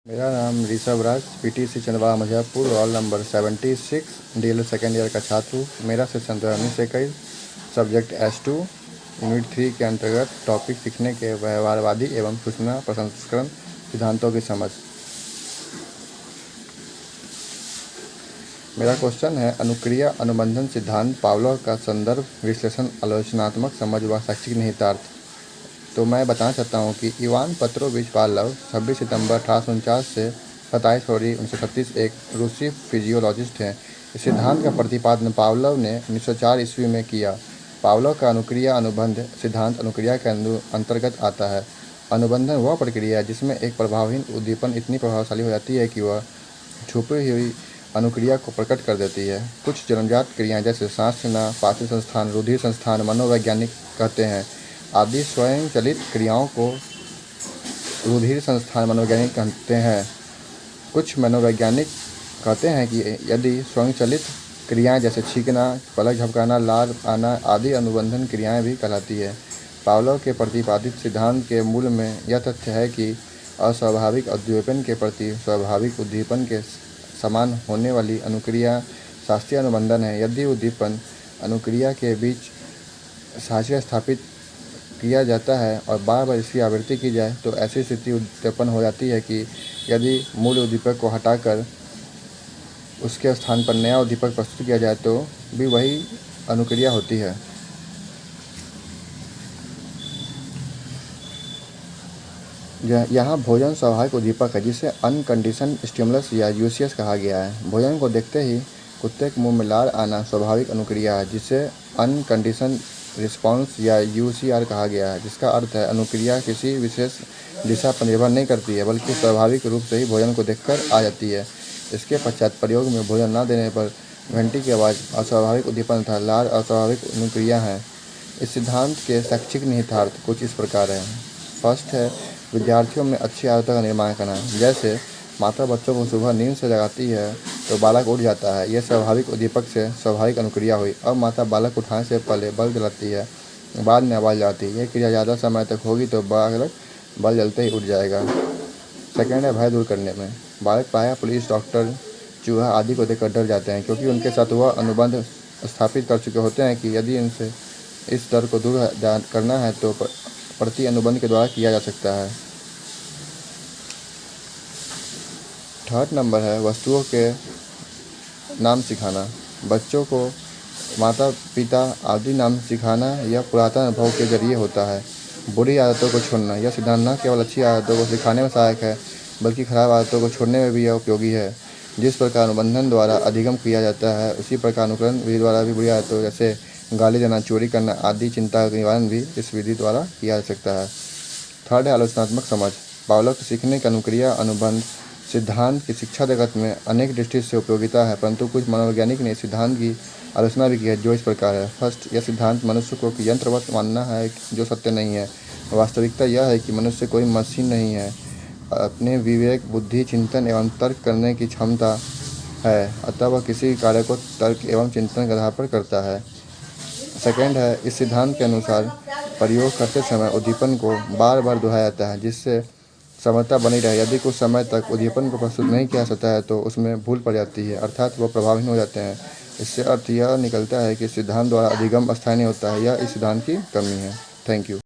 मेरा नाम Rishabh Raj, PTC Chandwa Mirzapur, roll number 76, DElEd second year का छात्र हूँ। मेरा सेशन 2019-21 सब्जेक्ट S2 यूनिट 3 के अंतर्गत टॉपिक सीखने के व्यवहारवादी एवं सूचना प्रसंस्करण सिद्धांतों की समझ। मेरा क्वेश्चन है, अनुक्रिया अनुबंधन सिद्धांत पावलोव का संदर्भ, विश्लेषण, आलोचनात्मक समझ व शैक्षिक निहितार्थ। तो मैं बताना चाहता हूँ कि इवान पेत्रोविच पावलोव 26 सितंबर 1849 से 27 फरवरी 1936 एक रूसी फिजियोलॉजिस्ट हैं। इस सिद्धांत का प्रतिपादन पावलोव ने 1904 ईस्वी में किया। पावलोव का अनुक्रिया अनुबंध सिद्धांत अनुक्रिया के अंतर्गत आता है। अनुबंधन वह प्रक्रिया है जिसमें एक प्रभावहीन उद्दीपन इतनी प्रभावशाली हो जाती है कि वह छुपी हुई अनुक्रिया को प्रकट कर देती है। कुछ जन्मजात क्रियाएं जैसे सांस लेना, पाचन संस्थान, रुधिर संस्थान मनोवैज्ञानिक कहते हैं। आदि स्वयं चलित क्रियाओं को रुधिर संस्थान मनोवैज्ञानिक कहते हैं। कुछ मनोवैज्ञानिक कहते हैं कि यदि स्वयं चलित क्रियाएं जैसे छींकना, पलक झपकाना, लार आना आदि अनुबंधन क्रियाएं भी कहलाती है। पावलोव के प्रतिपादित सिद्धांत के मूल में यह तथ्य है कि अस्वाभाविक उद्दीपन के प्रति स्वाभाविक उद्दीपन के समान होने वाली अनुक्रिया शास्त्रीय अनुबंधन है। यदि उद्दीपन अनुक्रिया के बीच साक्ष्य स्थापित किया जाता है और बार बार इसकी आवृत्ति की जाए तो ऐसी स्थिति उत्पन्न हो जाती है कि यदि मूल उद्दीपक को हटाकर उसके स्थान पर नया उद्दीपक प्रस्तुत किया जाए तो भी वही अनुक्रिया होती है। यहाँ भोजन स्वाभाविक उद्दीपक है जिसे अनकंडीशन स्टिमुलस या यूसीएस कहा गया है। भोजन को देखते ही कुत्ते के मुंह में लार आना स्वाभाविक अनुक्रिया है जिसे अनकंडीशन रिस्पॉन्स या यूसीआर कहा गया है, जिसका अर्थ है अनुक्रिया किसी विशेष दिशा पर निर्भर नहीं करती है बल्कि स्वाभाविक रूप से ही भोजन को देखकर आ जाती है। इसके पश्चात प्रयोग में भोजन न देने पर घंटी की आवाज़ अस्वाभाविक उद्दीपन तथा लार अस्वाभाविक अनुक्रिया है। इस सिद्धांत के शैक्षिक निहितार्थ कुछ इस प्रकार हैं। फर्स्ट है विद्यार्थियों में अच्छी आदतों का निर्माण करना। जैसे माता बच्चों को सुबह नींद से जगाती है तो बालक उठ जाता है, यह स्वाभाविक उद्दीपक से स्वाभाविक अनुक्रिया हुई। अब माता बालक उठाने से पहले बल्ब जलाती है, बाद में आवाज़ लगाती है। यह क्रिया ज़्यादा समय तक होगी तो बालक बल्ब जलते ही उठ जाएगा। सेकेंड है भय दूर करने में। बालक प्रायः पुलिस, डॉक्टर, चूहा आदि को देखकर डर जाते हैं क्योंकि उनके साथ वह अनुबंध स्थापित कर चुके होते हैं कि यदि इनसे इस डर को दूर करना है तो प्रति अनुबंध के द्वारा किया जा सकता है। थर्ड नंबर है वस्तुओं के नाम सिखाना। बच्चों को माता पिता आदि नाम सिखाना यह पुरातन अनुभव के जरिए होता है। बुरी आदतों को छोड़ना। यह सिद्धांत न केवल अच्छी आदतों को सिखाने में सहायक है बल्कि खराब आदतों को छोड़ने में भी यह उपयोगी है। जिस प्रकार अनुबंधन द्वारा अधिगम किया जाता है उसी प्रकार अनुकरण विधि द्वारा भी बुरी आदतों जैसे गाली देना, चोरी करना आदि चिंता का निवारण भी इस विधि द्वारा किया जा सकता है। थर्ड है आलोचनात्मक समझ। पावलोव के सीखने के अनुक्रिया अनुबंध सिद्धांत की शिक्षा जगत में अनेक दृष्टि से उपयोगिता है, परंतु कुछ मनोवैज्ञानिक ने सिद्धांत की आलोचना भी की है जो इस प्रकार है। फर्स्ट, यह सिद्धांत मनुष्य को यंत्रवत मानना है जो सत्य नहीं है। वास्तविकता यह है कि मनुष्य कोई मशीन नहीं है, अपने विवेक, बुद्धि, चिंतन एवं तर्क करने की क्षमता है, अतः वह किसी कार्य को तर्क एवं चिंतन के आधार पर करता है। सेकेंड है, इस सिद्धांत के अनुसार प्रयोग करते समय उद्दीपन को बार बार दोहराया जाता है जिससे समता बनी रहे। यदि कुछ समय तक उद्दीपन को प्रस्तुत नहीं किया जाता है तो उसमें भूल पड़ जाती है, अर्थात वह प्रभावहीन हो जाते हैं। इससे अर्थ यह निकलता है कि सिद्धांत द्वारा अधिगम अस्थायी नहीं होता है। यह इस सिद्धांत की कमी है। Thank you.